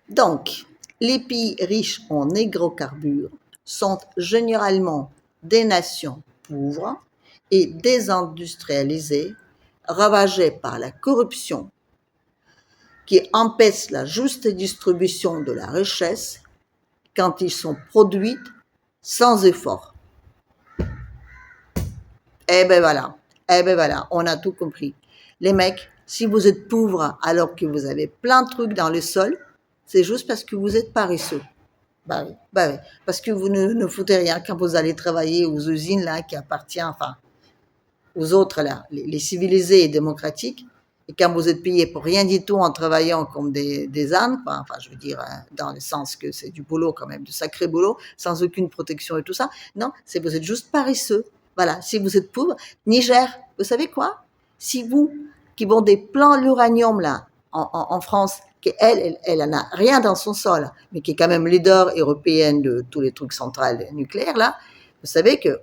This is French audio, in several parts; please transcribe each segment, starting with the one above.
Donc, les pays riches en hydrocarbures sont généralement des nations pauvres et désindustrialisées, ravagées par la corruption qui empêche la juste distribution de la richesse quand ils sont produits sans effort. Eh ben voilà, on a tout compris. Les mecs, si vous êtes pauvres alors que vous avez plein de trucs dans le sol, c'est juste parce que vous êtes paresseux. Bah oui, parce que vous ne foutez rien quand vous allez travailler aux usines là qui appartiennent, enfin, aux autres là, les civilisés et démocratiques. Et quand vous êtes payés pour rien du tout en travaillant comme des ânes, quoi, enfin, je veux dire, dans le sens que c'est du boulot quand même, du sacré boulot, sans aucune protection et tout ça. Non, c'est vous êtes juste paresseux. Voilà, si vous êtes pauvre, Niger, vous savez quoi? Si vous, qui vendez plein l'uranium là, en France, elle en a rien dans son sol, mais qui est quand même leader européenne de tous les trucs centrales nucléaires là, vous savez que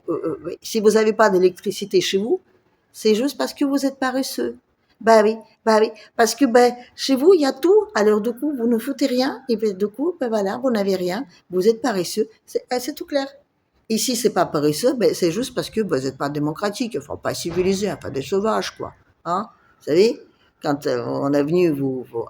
si vous n'avez pas d'électricité chez vous, c'est juste parce que vous êtes paresseux. Bah oui, parce que chez vous, il y a tout, alors du coup, vous ne foutez rien, et puis du coup, voilà, vous n'avez rien, vous êtes paresseux, c'est tout clair. Ici, c'est pas paresseux, c'est juste parce que vous n'êtes pas démocratique, enfin, pas civilisé, pas des sauvages, quoi. Hein? Vous savez, quand on est venu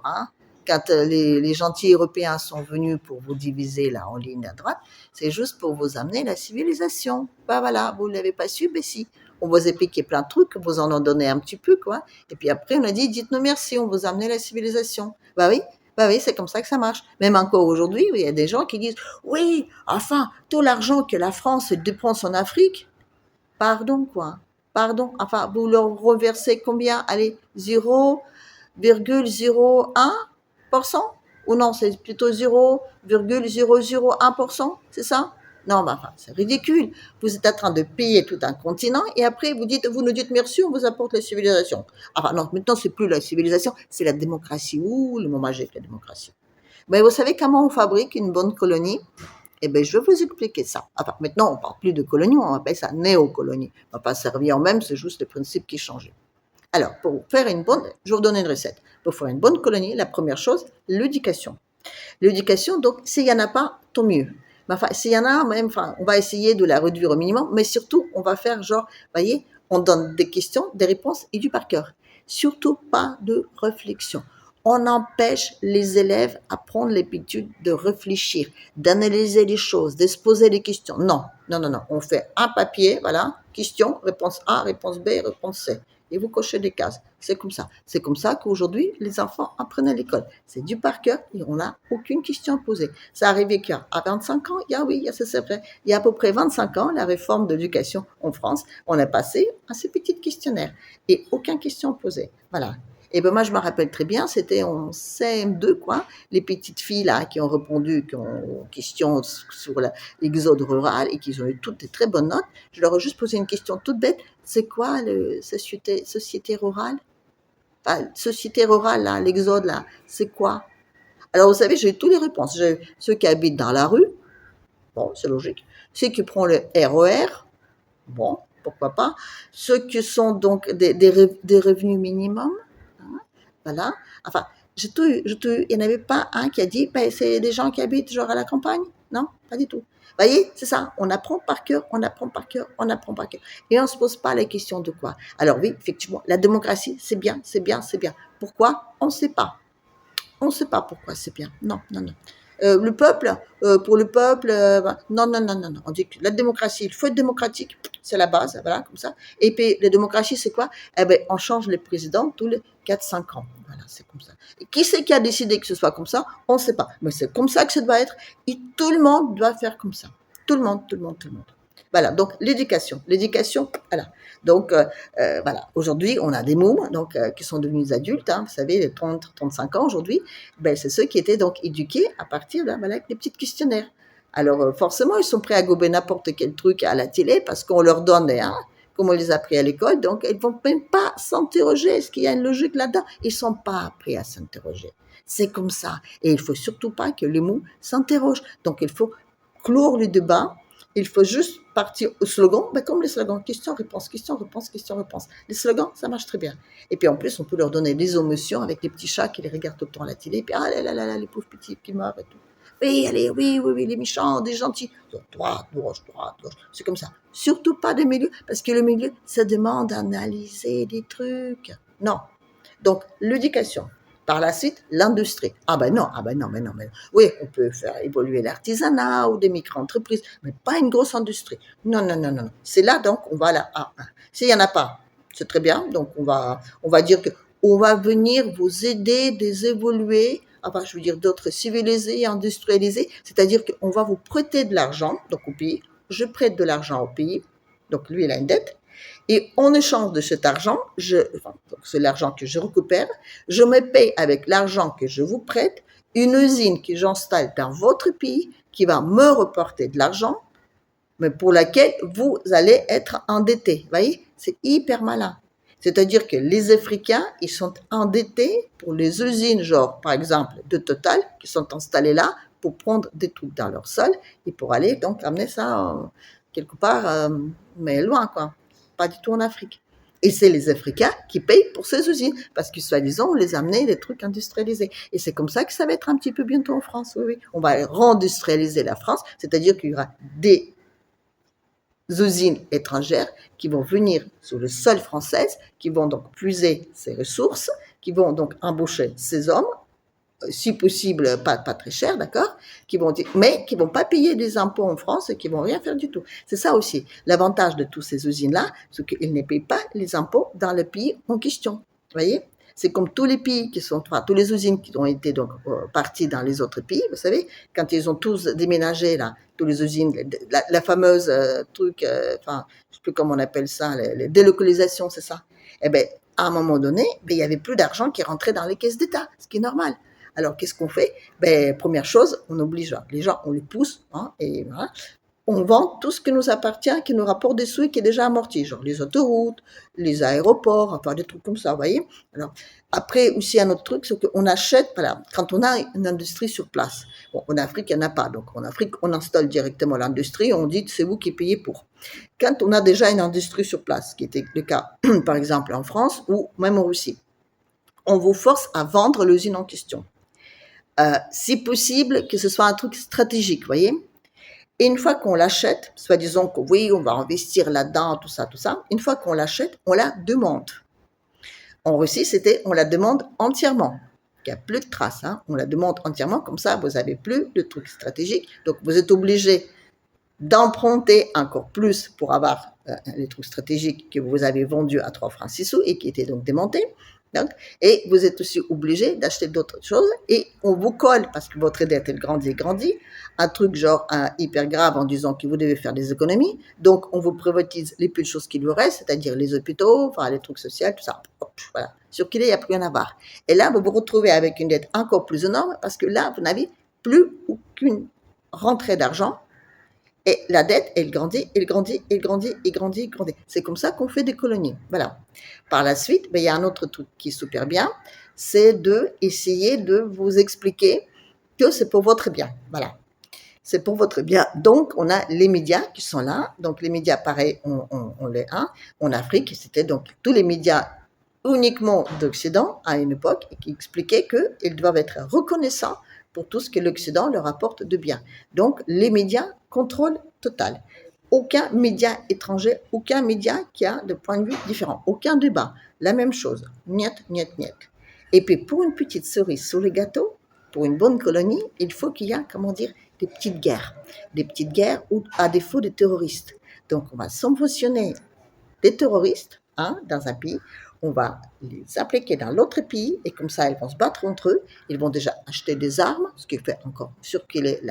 hein? Quand les gentils Européens sont venus pour vous diviser là en ligne à droite, c'est juste pour vous amener la civilisation. Bah voilà, vous ne l'avez pas su, mais si. On vous a piqué plein de trucs, vous en donnez un petit peu, quoi. Et puis après, on a dit, dites-nous merci, on vous a amené la civilisation. Bah oui, c'est comme ça que ça marche. Même encore aujourd'hui, il y a des gens qui disent, oui, enfin, tout l'argent que la France dépense en Afrique, pardon, quoi. Pardon, enfin, vous leur reversez combien? Allez, 0,001%. Ou non, c'est plutôt 0,001%, c'est ça? Non, enfin, c'est ridicule. Vous êtes en train de payer tout un continent et après vous nous dites merci, on vous apporte la civilisation. Enfin non, maintenant c'est plus la civilisation, c'est la démocratie. Ouh, le mot magique, la démocratie. Mais vous savez comment on fabrique une bonne colonie? Eh bien, je vais vous expliquer ça. Enfin, maintenant, on ne parle plus de colonie, on appelle ça néocolonie. On ne va pas servir en même, c'est juste le principe qui change. Alors, je vais vous donner une recette. Pour faire une bonne colonie, la première chose, l'éducation. L'éducation, donc, s'il n'y en a pas, tant mieux. Mais enfin, s'il y en a, même, enfin, on va essayer de la réduire au minimum, mais surtout, on va faire genre, voyez, on donne des questions, des réponses et du par cœur. Surtout pas de réflexion. On empêche les élèves à prendre l'habitude de réfléchir, d'analyser les choses, de se poser des questions. Non, non, non, non. On fait un papier, voilà, question, réponse A, réponse B, réponse C et vous cochez des cases. C'est comme ça. C'est comme ça qu'aujourd'hui, les enfants apprennent à l'école. C'est du par cœur et on n'a aucune question à poser. Ça arrivait qu'à 25 ans, c'est vrai. Il y a à peu près 25 ans, la réforme de l'éducation en France, on a passé à ces petits questionnaires et aucune question à poser. Voilà. Et ben moi, je me rappelle très bien, c'était en CM2, quoi, les petites filles là qui ont répondu aux questions sur l'exode rural et qui ont eu toutes des très bonnes notes. Je leur ai juste posé une question toute bête. C'est quoi le société rurale? Enfin, société rurale, là, l'exode, là, c'est quoi? Alors, vous savez, j'ai eu toutes les réponses. J'ai eu ceux qui habitent dans la rue, bon, c'est logique. Ceux qui prennent le RER, bon, pourquoi pas. Ceux qui sont donc des revenus minimums, hein, voilà. Enfin, j'ai tout eu. Il n'y en avait pas un qui a dit, c'est des gens qui habitent genre à la campagne. Non, pas du tout. Vous voyez, c'est ça. On apprend par cœur, on apprend par cœur, on apprend par cœur. Et on ne se pose pas la question de quoi. Alors oui, effectivement, la démocratie, c'est bien, c'est bien, c'est bien. Pourquoi? On ne sait pas. On ne sait pas pourquoi c'est bien. Non, non, non. Le peuple, pour le peuple, non, non, non, non, non. On dit que la démocratie, il faut être démocratique, c'est la base, voilà, comme ça. Et puis, la démocratie, c'est quoi? Eh bien, on change les présidents tous les 4-5 ans. Voilà, c'est comme ça. Et qui c'est qui a décidé que ce soit comme ça? On ne sait pas. Mais c'est comme ça que ça doit être. Et tout le monde doit faire comme ça. Tout le monde, tout le monde, tout le monde. Voilà, donc l'éducation, voilà. Donc, voilà, aujourd'hui, on a des mômes donc, qui sont devenus adultes, hein, vous savez, les 30-35 ans aujourd'hui, c'est ceux qui étaient donc éduqués à partir avec des petits questionnaires. Alors, forcément, ils sont prêts à gober n'importe quel truc à la télé parce qu'on leur donne, hein, comme on les a appris à l'école, donc ils ne vont même pas s'interroger. Est-ce qu'il y a une logique là-dedans? Ils ne sont pas prêts à s'interroger. C'est comme ça. Et il ne faut surtout pas que les mômes s'interrogent. Donc, il faut clore le débat Il faut juste partir au slogan, ben comme les slogans, question-réponse, question-réponse, question-réponse. Les slogans, ça marche très bien. Et puis en plus, on peut leur donner des émotions avec les petits chats qui les regardent tout le temps à la télé, et puis ah là là là, les pauvres petits qui meurent et tout. Oui, allez, oui, oui, oui, les méchants, des gentils. Droite, gauche, droite, gauche. C'est comme ça. Surtout pas de milieu, parce que le milieu, ça demande d'analyser des trucs. Non. Donc, l'éducation. Par la suite, l'industrie. Ah ben non, mais non, mais non. Oui, on peut faire évoluer l'artisanat ou des micro-entreprises, mais pas une grosse industrie. Non, non, non, non. C'est là, donc, on va à la A1. S'il n'y en a pas, c'est très bien. Donc, on va dire que on va venir vous aider des évoluer, enfin, je veux dire d'autres civilisés, industrialisés, c'est-à-dire qu'on va vous prêter de l'argent, donc au pays, je prête de l'argent au pays, donc lui, il a une dette, et en échange de cet argent, c'est l'argent que je récupère, je me paye avec l'argent que je vous prête une usine que j'installe dans votre pays qui va me reporter de l'argent, mais pour laquelle vous allez être endetté. Vous voyez, c'est hyper malin. C'est-à-dire que les Africains, ils sont endettés pour les usines, genre, par exemple, de Total, qui sont installées là pour prendre des trucs dans leur sol et pour aller donc amener ça quelque part, mais loin, quoi. Pas du tout en Afrique. Et c'est les Africains qui payent pour ces usines, parce que soi-disant, on les a amenés des trucs industrialisés. Et c'est comme ça que ça va être un petit peu bientôt en France, oui, oui. On va réindustrialiser la France, c'est-à-dire qu'il y aura des usines étrangères qui vont venir sur le sol français, qui vont donc puiser ces ressources, qui vont donc embaucher ces hommes, si possible pas très cher, d'accord, mais qui vont pas payer des impôts en France et qui vont rien faire du tout. C'est ça aussi l'avantage de toutes ces usines-là, c'est qu'ils ne payent pas les impôts dans le pays en question. Vous voyez, c'est comme tous les pays tous les usines qui ont été donc parties dans les autres pays. Vous savez, quand ils ont tous déménagé là, tous les usines, la fameuse truc, enfin, je sais plus comment on appelle ça, les délocalisations, c'est ça. Eh ben, à un moment donné, il y avait plus d'argent qui rentrait dans les caisses d'État, ce qui est normal. Alors, qu'est-ce qu'on fait? Première chose, on oblige les gens, on les pousse, et voilà. On vend tout ce qui nous appartient, qui nous rapporte des sous et qui est déjà amorti, genre les autoroutes, les aéroports, enfin des trucs comme ça, vous voyez. Alors, après, aussi, un autre truc, c'est qu'on achète, voilà, quand on a une industrie sur place. Bon, en Afrique, il n'y en a pas. Donc, en Afrique, on installe directement l'industrie, on dit, c'est vous qui payez pour. Quand on a déjà une industrie sur place, ce qui était le cas, par exemple, en France ou même en Russie, on vous force à vendre l'usine en question. Si possible, que ce soit un truc stratégique, vous voyez. Et une fois qu'on l'achète, soit disons que oui, on va investir là-dedans, tout ça, une fois qu'on l'achète, on la demande. En Russie, on la demande entièrement. Il n'y a plus de traces, on la demande entièrement, comme ça, vous n'avez plus de trucs stratégiques. Donc, vous êtes obligé d'emprunter encore plus pour avoir les trucs stratégiques que vous avez vendus à 3 francs 6 sous et qui étaient donc démontés. Donc, et vous êtes aussi obligé d'acheter d'autres choses et on vous colle, parce que votre dette elle grandit, un truc genre hyper grave en disant que vous devez faire des économies. Donc, on vous privatise les peu de choses qu'il vous reste, c'est-à-dire les hôpitaux, enfin les trucs sociaux, tout ça. Hop, voilà. Sur qu'il n'y a plus rien à voir. Et là, vous vous retrouvez avec une dette encore plus énorme parce que là, vous n'avez plus aucune rentrée d'argent. Et la dette, elle grandit. C'est comme ça qu'on fait des colonies. Voilà. Par la suite, il y a un autre truc qui est super bien, c'est d'essayer de vous expliquer que c'est pour votre bien. Voilà. C'est pour votre bien. Donc, on a les médias qui sont là. Donc, les médias, pareil, on les a. En Afrique, c'était donc tous les médias uniquement d'Occident à une époque qui expliquaient qu'ils doivent être reconnaissants pour tout ce que l'Occident leur apporte de bien. Donc, les médias, contrôle total. Aucun média étranger, aucun média qui a de point de vue différent. Aucun débat. La même chose. Niet, niet, niet. Et puis, pour une petite cerise sur le gâteau, pour une bonne colonie, il faut qu'il y ait, des petites guerres. Des petites guerres ou à défaut des terroristes. Donc, on va subventionner des terroristes dans un pays, on va les appliquer dans l'autre pays et comme ça, ils vont se battre entre eux. Ils vont déjà acheter des armes, ce qui fait encore circuler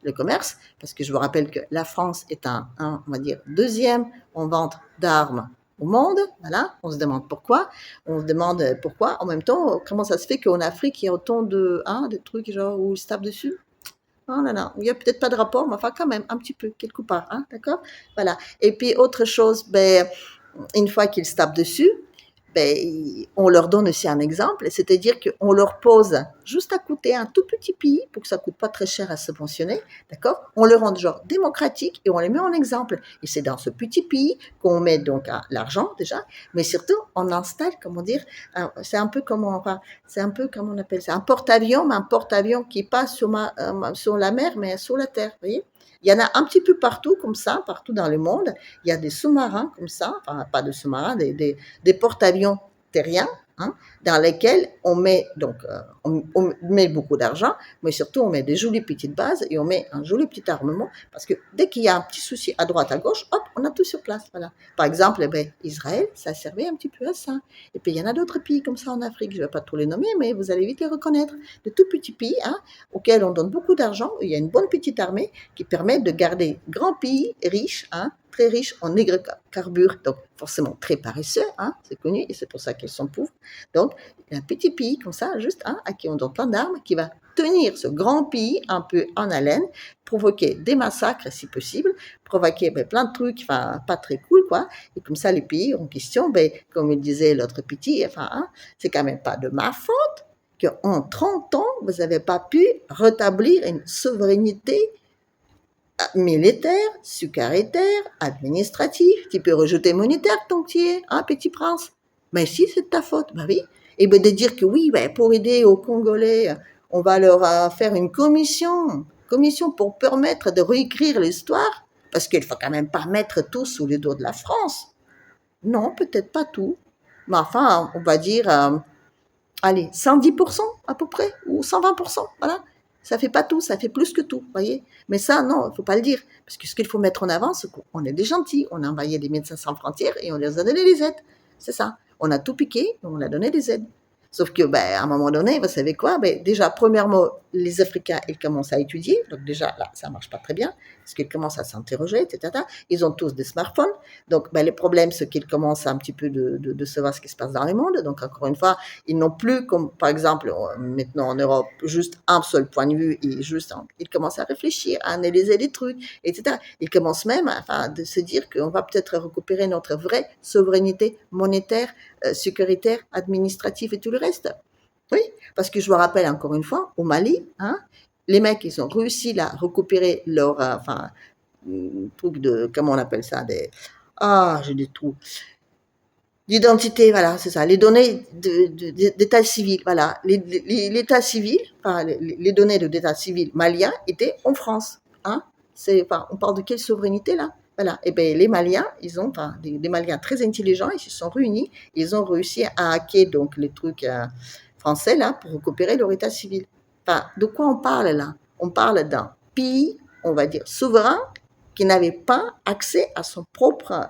le commerce, parce que je vous rappelle que la France est on va dire, deuxième en vente d'armes au monde. Voilà, on se demande pourquoi. On se demande pourquoi. En même temps, comment ça se fait qu'en Afrique, il y a autant de trucs genre où ils se tapent dessus? Oh là là, il n'y a peut-être pas de rapport, mais enfin quand même, un petit peu, quelque part, d'accord? Voilà. Et puis, autre chose, une fois qu'ils se tapent dessus, on leur donne aussi un exemple, c'est-à-dire qu'on leur pose juste à côté, un tout petit pays, pour que ça coûte pas très cher à subventionner, d'accord? On le rend genre démocratique et on les met en exemple. Et c'est dans ce petit pays qu'on met donc l'argent déjà, mais surtout on installe, comment dire, c'est un peu enfin, c'est un peu comment on appelle ça, un porte-avions, mais un porte-avions qui passe sur la mer, mais sur la terre, vous voyez? Il y en a un petit peu partout comme ça, partout dans le monde. Il y a des sous-marins comme ça, enfin pas de sous-marins, des porte-avions terriens, hein, dans lesquels on met donc on met beaucoup d'argent, mais surtout on met des jolies petites bases et on met un joli petit armement parce que dès qu'il y a un petit souci à droite à gauche, hop, on a tout sur place. Voilà. Par exemple, eh ben, Israël, ça servait un petit peu à ça. Et puis il y en a d'autres pays comme ça en Afrique, je ne vais pas tous les nommer, mais vous allez vite les reconnaître. De tout petits pays hein, auxquels on donne beaucoup d'argent, il y a une bonne petite armée qui permet de garder grands pays riches, hein, très riches en hydrocarbures, donc forcément très paresseux, hein, c'est connu, et c'est pour ça qu'ils sont pauvres. Donc, un petit pays comme ça, juste hein, à qui on donne plein d'armes, qui va tenir ce grand pays un peu en haleine, provoquer des massacres si possible, provoquer plein de trucs, enfin pas très cool quoi. Et comme ça, les pays en question, comme il disait l'autre petit, enfin, hein, c'est quand même pas de ma faute qu'en 30 ans, vous n'avez pas pu rétablir une souveraineté militaire, sécuritaire, administratif, tu peux rejeter monétaire tant que tu y es, hein, petit prince. Mais si, c'est de ta faute, bah oui. Et ben de dire que oui, ben, pour aider aux Congolais, on va leur faire une commission pour permettre de réécrire l'histoire, parce qu'il faut quand même pas mettre tout sous le dos de la France. Non, peut-être pas tout, mais enfin, on va dire, allez, 110% à peu près, ou 120%, voilà. Ça fait pas tout, ça fait plus que tout, voyez. Mais ça, non, il faut pas le dire. Parce que ce qu'il faut mettre en avant, c'est qu'on est des gentils. On a envoyé des médecins sans frontières et on leur a donné des aides. C'est ça. On a tout piqué et on a donné des aides. Sauf que, à un moment donné, vous savez quoi? Déjà, premièrement, les Africains, ils commencent à étudier. Donc déjà, là, ça marche pas très bien. Parce qu'ils commencent à s'interroger, etc. Ils ont tous des smartphones. Donc, le problème, c'est qu'ils commencent un petit peu de savoir ce qui se passe dans le monde. Donc, encore une fois, ils n'ont plus, comme par exemple, maintenant en Europe, juste un seul point de vue. Et juste, ils commencent à réfléchir, à analyser des trucs, etc. Ils commencent même à se dire qu'on va peut-être récupérer notre vraie souveraineté monétaire, sécuritaire, administrative et tout le reste. Oui, parce que je vous rappelle encore une fois, au Mali, hein, les mecs, ils ont réussi à récupérer leur, truc de, comment on appelle ça, j'ai des trous. L'identité, voilà, c'est ça. Les données d'état civil, voilà. L'état civil, enfin, les données de l'état civil malien étaient en France. Hein. On parle de quelle souveraineté là? Voilà. Et bien, les Maliens, ils ont, des Maliens très intelligents, ils se sont réunis, ils ont réussi à hacker donc les trucs français là pour récupérer leur état civil. Enfin, de quoi on parle là? On parle d'un pays, on va dire souverain, qui n'avait pas accès à son propre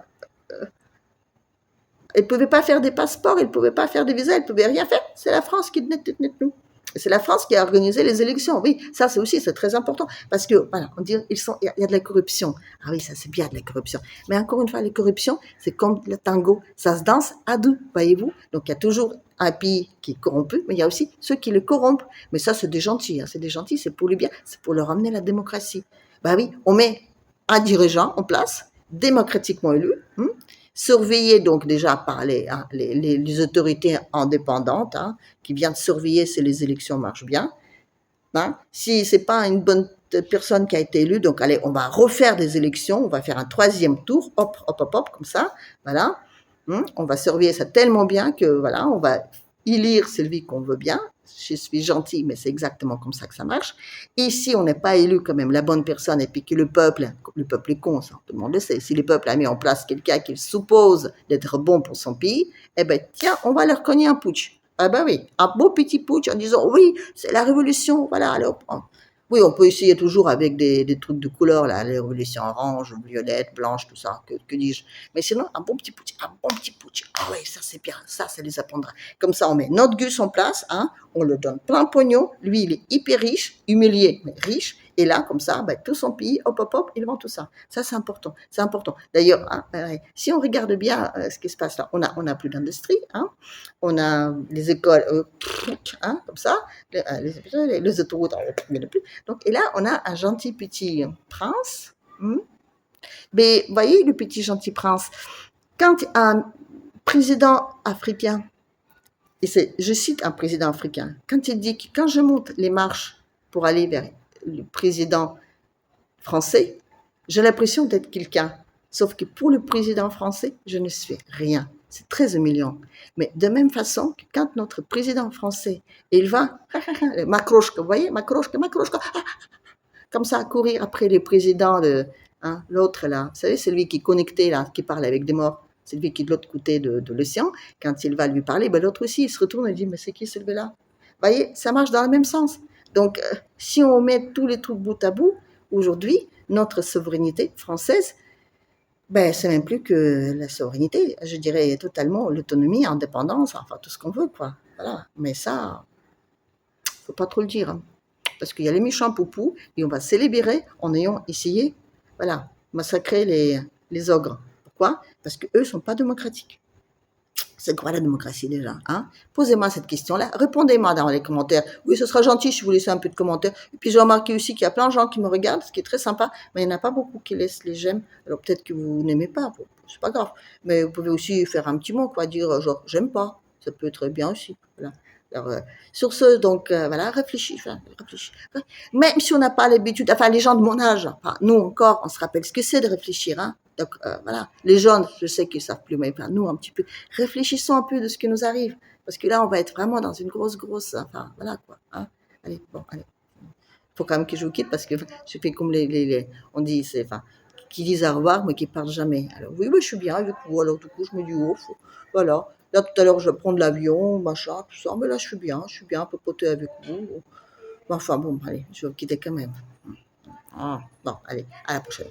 elle ne pouvait pas faire des passeports, elle ne pouvait pas faire des visas, elle ne pouvait rien faire. C'est la France qui tenait nous. C'est la France qui a organisé les élections. Oui, ça c'est très important parce que voilà, on dit il y a de la corruption. Ah oui, ça c'est bien de la corruption. Mais encore une fois, la corruption, c'est comme le tango, ça se danse à deux, voyez-vous. Donc il y a toujours un pays qui est corrompu, mais il y a aussi ceux qui le corrompent. Mais ça c'est des gentils, hein. C'est des gentils, c'est pour le bien, c'est pour leur amener la démocratie. Bah oui, on met un dirigeant en place, démocratiquement élu. Surveillé donc déjà par les autorités indépendantes, hein, qui viennent surveiller si les élections marchent bien. Hein. Si c'est pas une bonne personne qui a été élue, donc allez, on va refaire des élections, on va faire un troisième tour, hop, hop, hop, hop, comme ça, voilà. On va surveiller ça tellement bien que voilà, on va élire celui qu'on veut bien. Je suis gentil, mais c'est exactement comme ça que ça marche. Et si on n'est pas élu quand même la bonne personne et puis que le peuple est con, ça, tout le monde le sait, si le peuple a mis en place quelqu'un qu'il suppose d'être bon pour son pays, eh ben tiens, on va leur cogner un putsch. Ah ben oui, un beau petit putsch en disant oui, c'est la révolution, voilà, alors oui, on peut essayer toujours avec des trucs de couleur, là, les révolutions orange, violette, blanche, tout ça, que dis-je. Mais sinon, un bon petit putsch, un bon petit putsch. Ah oui, ça c'est bien, ça les apprendra. Comme ça, on met notre Gus en place, hein, on le donne plein pognon, lui il est hyper riche, humilié, mais riche, et là, comme ça, tout son pays, hop, hop, hop, il vend tout ça. Ça, c'est important, c'est important. D'ailleurs, hein, si on regarde bien ce qui se passe là, on a plus d'industrie, hein, on a les écoles, hein, comme ça, les autoroutes, il n'y en a plus. Donc, et là, on a un gentil petit prince. Mais, vous voyez, le petit gentil prince, quand un président africain je cite un président africain, quand il dit que quand je monte les marches pour aller vers le président français, j'ai l'impression d'être quelqu'un. Sauf que pour le président français, je ne fais rien. C'est très humiliant. Mais de même façon que quand notre président français, il va, Makrochka, vous voyez, Makrochka, comme ça, courir après le président, l'autre là, vous savez, celui qui est connecté là, qui parle avec des morts, c'est lui qui est de l'autre côté de l'océan, quand il va lui parler, ben, l'autre aussi, il se retourne et dit, mais c'est qui celui-là? Vous voyez, ça marche dans le même sens. Donc, si on met tous les trucs bout à bout, aujourd'hui, notre souveraineté française, ben, c'est même plus que la souveraineté, je dirais totalement l'autonomie, indépendance, enfin tout ce qu'on veut, quoi. Voilà. Mais ça, faut pas trop le dire, hein. Parce qu'il y a les méchants poupous, et on va se libérer en ayant essayé, voilà, massacrer les ogres. Pourquoi? Parce qu'eux ne sont pas démocratiques. C'est quoi la démocratie déjà, hein? Posez-moi cette question-là, répondez-moi dans les commentaires. Oui, ce sera gentil si vous laissez un peu de commentaires. Et puis j'ai remarqué aussi qu'il y a plein de gens qui me regardent, ce qui est très sympa, mais il n'y en a pas beaucoup qui laissent les j'aime. Alors peut-être que vous n'aimez pas, c'est pas grave. Mais vous pouvez aussi faire un petit mot, quoi, dire genre j'aime pas. Ça peut être bien aussi. Voilà. Alors, sur ce, donc voilà, réfléchis. Même si on n'a pas l'habitude, enfin les gens de mon âge, enfin, nous encore, on se rappelle ce que c'est de réfléchir, hein. Donc voilà, les jeunes, je sais qu'ils savent plus, mais enfin, nous un petit peu, réfléchissons un peu de ce qui nous arrive, parce que là, on va être vraiment dans une grosse, enfin voilà quoi. Hein. Allez, bon, allez. Faut quand même que je vous quitte parce que je fais comme on dit, c'est, enfin, qui disent au revoir mais qui parlent jamais. Alors oui, je suis bien avec vous. Alors du coup, je me dis ouf, voilà. Là tout à l'heure, je vais prendre l'avion, machin, tout ça, mais là, je suis bien, papoter avec vous. Enfin bon, allez, je vais vous quitter quand même. Ah, bon, allez, à la prochaine.